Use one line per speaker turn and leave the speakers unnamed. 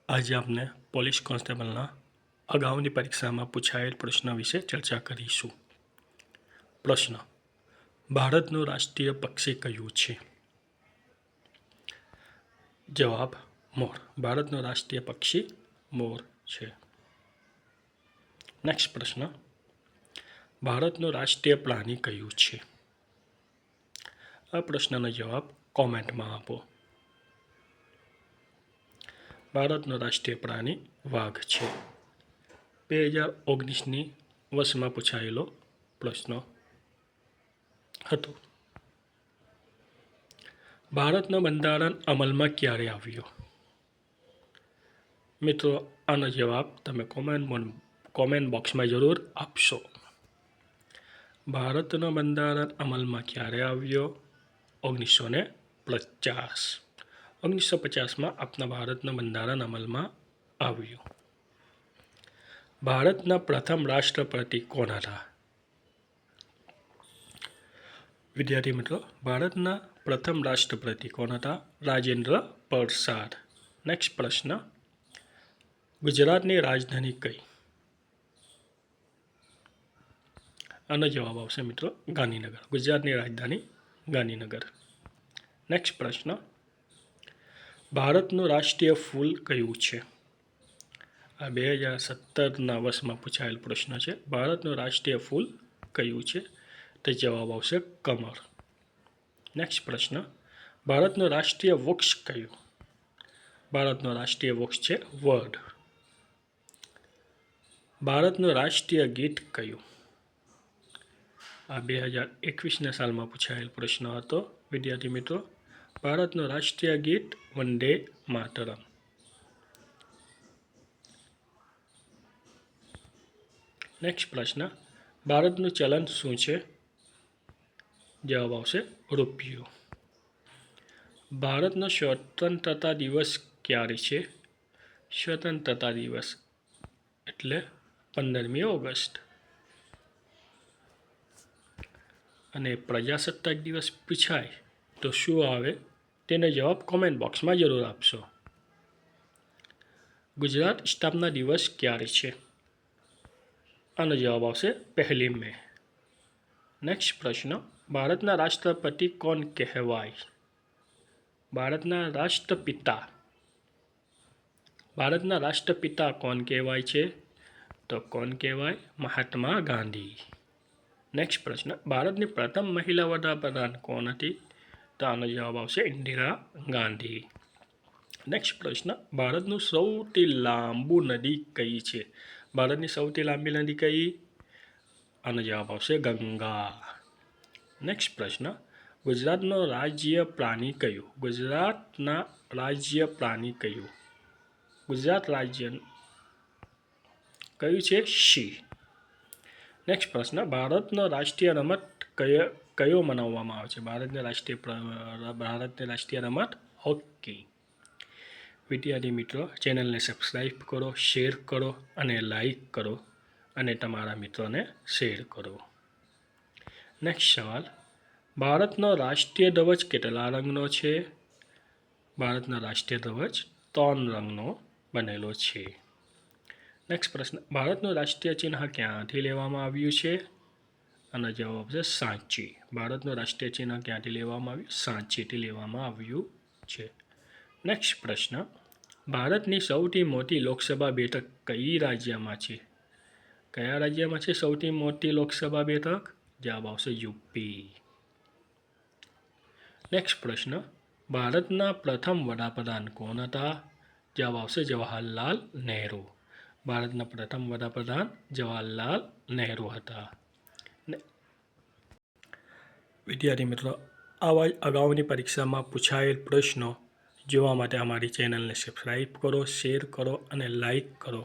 આજે આપણે પોલીસ કોન્સ્ટેબલના અગાઉની પરીક્ષામાં પૂછાયેલ પ્રશ્ન વિશે ચર્ચા કરીશું. પ્રશ્ન: ભારતનું રાષ્ટ્રીય પક્ષી કયું છે? જવાબ: મોર. ભારતનું રાષ્ટ્રીય પક્ષી મોર છે. નેક્સ્ટ પ્રશ્ન: ભારતનું રાષ્ટ્રીય પ્રાણી કયું છે? આ પ્રશ્નનો જવાબ કોમેન્ટમાં આપો. ભારતનું રાષ્ટ્રીય પ્રાણી વાઘ છે. 2019ની વર્ષમાં પૂછાયેલો પ્રશ્ન હતો. ભારતનું બંધારણ અમલમાં ક્યારે આવ્યું? મિત્રો, આનો જવાબ તમે કોમેન્ટ બોક્સમાં જરૂર આપશો. ભારતનું બંધારણ અમલમાં ક્યારે આવ્યું? 1950. 1950માં આપણા ભારતનું બંધારણ અમલમાં આવ્યું. ભારતના પ્રથમ રાષ્ટ્રપતિ કોણ હતા? વિદ્યાર્થી મિત્રો, ભારતના પ્રથમ રાષ્ટ્રપતિ કોણ હતા? રાજેન્દ્ર પ્રસાદ. નેક્સ્ટ પ્રશ્ન: ગુજરાતની રાજધાની કઈ? આનો જવાબ આવશે મિત્રો ગાંધીનગર. ગુજરાતની રાજધાની ગાંધીનગર. નેક્સ્ટ પ્રશ્ન: ભારતનું રાષ્ટ્રીય ફૂલ કયું છે? આ 2017ના વર્ષમાં પૂછાયેલ પ્રશ્ન છે. ભારતનું રાષ્ટ્રીય ફૂલ કયું છે? તે જવાબ આવશે કમળ. નેક્સ્ટ પ્રશ્ન: ભારતનું રાષ્ટ્રીય વૃક્ષ કયું? ભારતનું રાષ્ટ્રીય વૃક્ષ છે વડ. ભારતનું રાષ્ટ્રીય ગીત કયું? આ 2021ના સાલમાં પૂછાયેલ પ્રશ્ન હતો. વિદ્યાર્થી મિત્રો, ભારતનું રાષ્ટ્રીય ગીત વંદે માતરમ. નેક્સ્ટ પ્રશ્ન: ભારતનું ચલણ શું છે? જવાબ આવશે રૂપિયો. ભારતનો સ્વતંત્રતા દિવસ ક્યારે છે? સ્વતંત્રતા દિવસ એટલે 15મી ઓગસ્ટ. અને પ્રજાસત્તાક દિવસ પૂછાય તો શું આવે તેનો જવાબ કોમેન્ટ બોક્સમાં જરૂર આપશો. ગુજરાત સ્થાપના દિવસ ક્યારે છે? આનો જવાબ આવશે 1લી મે. નેક્સ્ટ પ્રશ્ન: ભારતના રાષ્ટ્રપતિ કોણ કહેવાય? ભારતના રાષ્ટ્રપિતા. ભારતના રાષ્ટ્રપિતા કોણ કહેવાય છે? તો કોણ કહેવાય? મહાત્મા ગાંધી. નેક્સ્ટ પ્રશ્ન: ભારતની પ્રથમ મહિલા વડાપ્રધાન કોણ હતી? તો આનો જવાબ આવશે ઇન્દિરા ગાંધી. નેક્સ્ટ પ્રશ્ન: ભારતનું સૌથી લાંબુ નદી કઈ છે? ભારતની સૌથી લાંબી નદી કઈ? આનો જવાબ આવશે ગંગા. નેક્સ્ટ પ્રશ્ન: ગુજરાતનું રાજ્ય પ્રાણી કયું? ગુજરાતના રાજ્ય પ્રાણી કયું? ગુજરાત રાજ્ય કયું છે? સિંહ. નેક્સ્ટ પ્રશ્ન: ભારતનો રાષ્ટ્રીય રમત કયો મનાવવામાં આવે છે? ભારતની રાષ્ટ્રીય રમત હોકી. વિદ્યાર્થી મિત્રો, ચેનલને સબસ્ક્રાઈબ કરો, શેર કરો અને લાઈક કરો અને તમારા મિત્રોને શેર કરો. નેક્સ્ટ સવાલ: ભારતનો રાષ્ટ્રીય ધ્વજ કેટલા રંગનો છે? ભારતનો રાષ્ટ્રીય ધ્વજ 3 રંગનો બનેલો છે. નેક્સ્ટ પ્રશ્ન: ભારતનું રાષ્ટ્રીય ચિહ્ન ક્યાંથી લેવામાં આવ્યું છે? આનો જવાબ છે સાંચી. ભારતનું રાષ્ટ્રીય ચિહ્ન ક્યાંથી લેવામાં આવ્યું? સાંચીથી લેવામાં આવ્યું છે. નેક્સ્ટ પ્રશ્ન: ભારતની સૌથી મોટી લોકસભા બેઠક કઈ રાજ્યમાં છે? કયા રાજ્યમાં છે સૌથી મોટી લોકસભા બેઠક? જવાબ આવશે યુપી. નેક્સ્ટ પ્રશ્ન: ભારતના પ્રથમ વડાપ્રધાન કોણ હતા? જવાબ આવશે જવાહરલાલ નહેરુ. ભારતના પ્રથમ વડાપ્રધાન જવાહરલાલ નહેરુ હતા. વિદ્યાર્થી મિત્રો, આવા જ અગાઉની પરીક્ષામાં પૂછાયેલ પ્રશ્નો જોવા માટે અમારી ચેનલને સબસ્ક્રાઈબ કરો, શેર કરો અને લાઈક કરો.